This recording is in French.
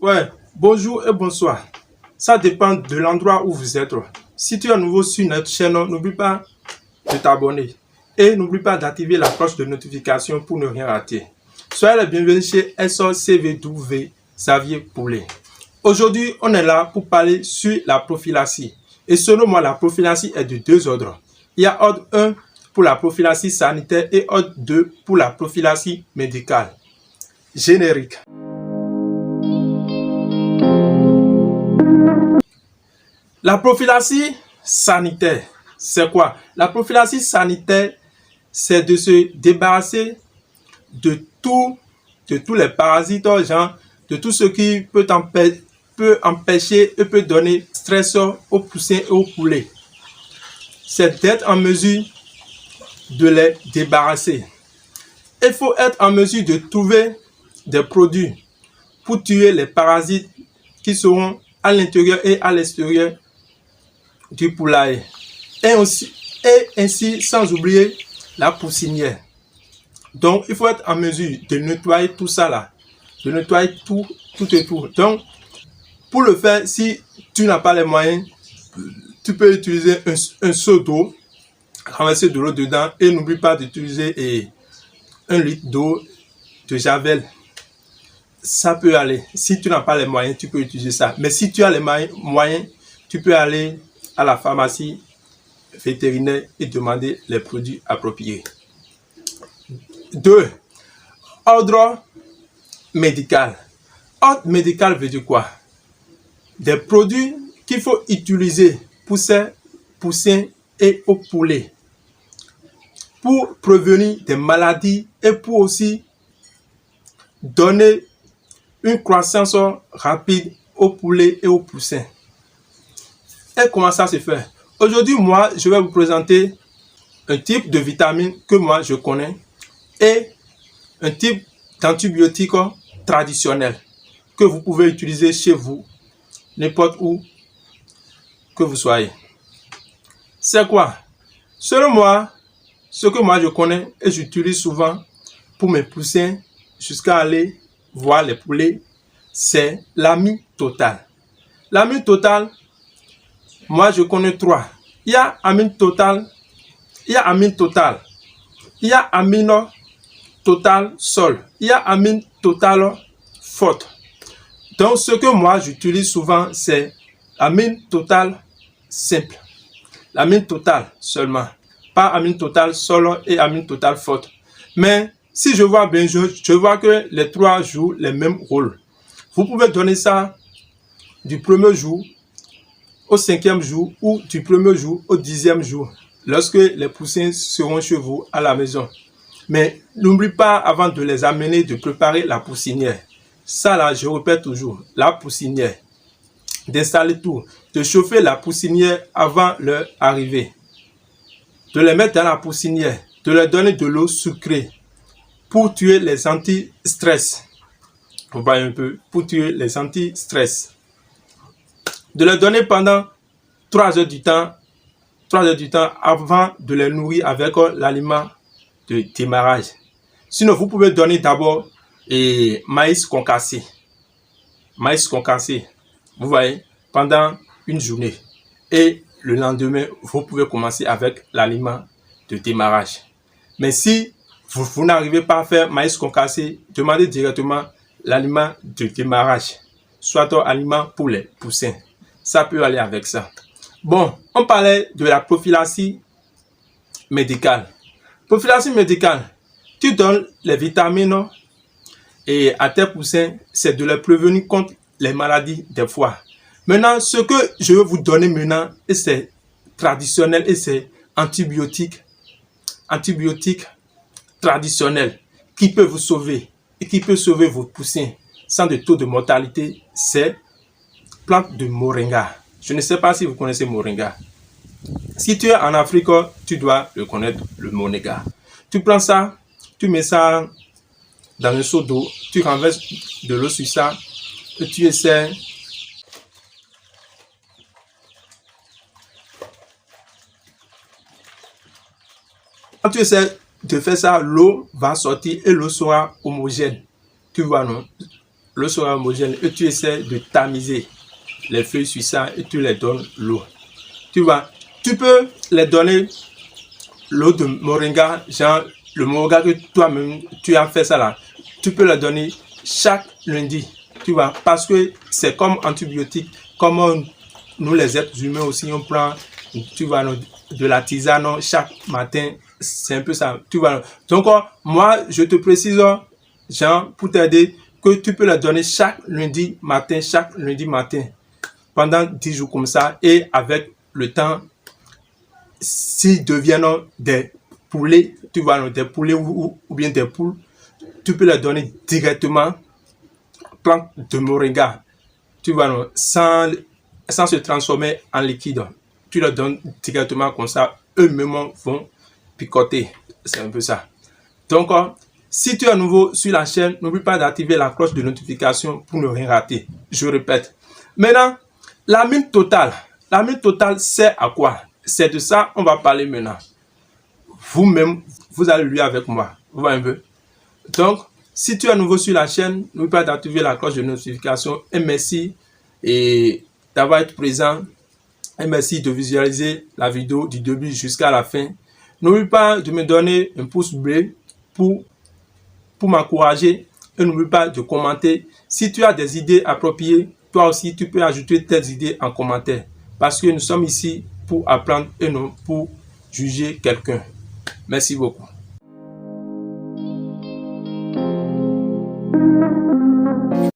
Ouais, bonjour et bonsoir. Ça dépend de l'endroit où vous êtes. Si tu es nouveau sur notre chaîne, n'oublie pas de t'abonner. Et n'oublie pas d'activer la cloche de notification pour ne rien rater. Soyez les bienvenus chez SOCVW Xavier Poulet. Aujourd'hui, on est là pour parler sur la prophylaxie. Et selon moi, la prophylaxie est de deux ordres. Il y a ordre 1 pour la prophylaxie sanitaire et ordre 2 pour la prophylaxie médicale. Générique. La prophylaxie sanitaire, c'est quoi? La prophylaxie sanitaire, c'est de se débarrasser de tous les parasites, genre de tout ce qui peut empêcher et peut donner stress aux poussins et aux poulets. C'est d'être en mesure de les débarrasser. Il faut être en mesure de trouver des produits pour tuer les parasites qui seront à l'intérieur et à l'extérieur du poulailler. Et ainsi, sans oublier la poussinière. Donc, il faut être en mesure de nettoyer tout ça là. De nettoyer tout et tout. Donc, pour le faire, si tu n'as pas les moyens, tu peux utiliser un seau d'eau, renverser de l'eau dedans et n'oublie pas d'utiliser 1 litre d'eau de javel. Ça peut aller. Si tu n'as pas les moyens, tu peux utiliser ça. Mais si tu as les moyens, tu peux aller à la pharmacie vétérinaire et demander les produits appropriés. 2. Ordre médical. Ordre médical veut dire quoi? Des produits qu'il faut utiliser pour ces poussins et aux poulets pour prévenir des maladies et pour aussi donner une croissance rapide aux poulets et aux poussins. Et comment ça se fait? Aujourd'hui, moi, je vais vous présenter un type de vitamine que moi, je connais et un type d'antibiotique traditionnel que vous pouvez utiliser chez vous, n'importe où que vous soyez. C'est quoi? Selon moi, ce que moi, je connais et j'utilise souvent pour mes poussins jusqu'à aller voir les poulets, c'est l'amine totale. L'amine totale, moi, je connais 3. Il y a amine totale, il y a amine totale, il y a amine totale sol, il y a amine totale forte. Donc, ce que moi, j'utilise souvent, c'est amine totale simple. L'amine totale seulement. Pas amine totale sol et amine totale forte. Mais si je vois bien, je vois que les 3 jouent les mêmes rôles. Vous pouvez donner ça du premier jour au 5e jour ou du premier jour au 10e jour, lorsque les poussins seront chez vous à la maison. Mais n'oublie pas, avant de les amener, de préparer la poussinière. Ça là, je répète toujours, la poussinière. D'installer tout, de chauffer la poussinière avant leur arrivée. De les mettre dans la poussinière, de leur donner de l'eau sucrée pour tuer les anti-stress. Vous voyez un peu, pour tuer les anti-stress. De les donner pendant 3 heures du temps avant de les nourrir avec l'aliment de démarrage. Sinon, vous pouvez donner d'abord maïs concassé. Maïs concassé, vous voyez, pendant une journée. Et le lendemain, vous pouvez commencer avec l'aliment de démarrage. Mais si vous n'arrivez pas à faire maïs concassé, demandez directement l'aliment de démarrage, soit aliment pour les poussins. Ça peut aller avec ça. Bon, on parlait de la prophylaxie médicale. Prophylaxie médicale, tu donnes les vitamines et à tes poussins, c'est de les prévenir contre les maladies des foies. Maintenant, ce que je vais vous donner maintenant, c'est traditionnel et c'est antibiotique traditionnel qui peut vous sauver et qui peut sauver vos poussins sans de taux de mortalité, c'est plante de moringa. Je ne sais pas si vous connaissez moringa. Si tu es en Afrique, tu dois le connaître, le moringa. Tu prends ça, tu mets ça dans un seau d'eau, tu renverses de l'eau sur ça et tu essaies quand tu essaies de faire ça, l'eau va sortir et l'eau sera homogène. Tu vois, non? l'eau sera homogène et tu essaies de tamiser les feuilles sur ça et tu les donnes l'eau. Tu vois, tu peux les donner l'eau de moringa, genre le moringa que toi-même tu as fait ça là. Tu peux le donner chaque lundi, tu vois, parce que c'est comme antibiotique, comme nous les êtres humains aussi on prend, tu vois, de la tisane chaque matin, c'est un peu ça, tu vois. Donc moi je te précise, Jean, pour t'aider, que tu peux le donner chaque lundi matin, pendant 10 jours comme ça, et avec le temps, s'ils deviennent des poulets, tu vois, des poulets ou bien des poules, tu peux leur donner directement plante de moringa, tu vois, sans se transformer en liquide. Tu leur donnes directement comme ça, eux-mêmes vont picoter. C'est un peu ça. Donc, si tu es à nouveau sur la chaîne, n'oublie pas d'activer la cloche de notification pour ne rien rater. Je répète. Maintenant, la mine totale. La mine totale, c'est à quoi? C'est de ça on va parler maintenant. Vous-même, vous allez lire avec moi. Vous voyez un peu? Donc, si tu es à nouveau sur la chaîne, n'oublie pas d'activer la cloche de notification. Et merci d'avoir été présent. Et merci de visualiser la vidéo du début jusqu'à la fin. N'oublie pas de me donner un pouce bleu pour m'encourager. Et n'oublie pas de commenter. Si tu as des idées appropriées, toi aussi, tu peux ajouter tes idées en commentaire. Parce que nous sommes ici pour apprendre et non pour juger quelqu'un. Merci beaucoup.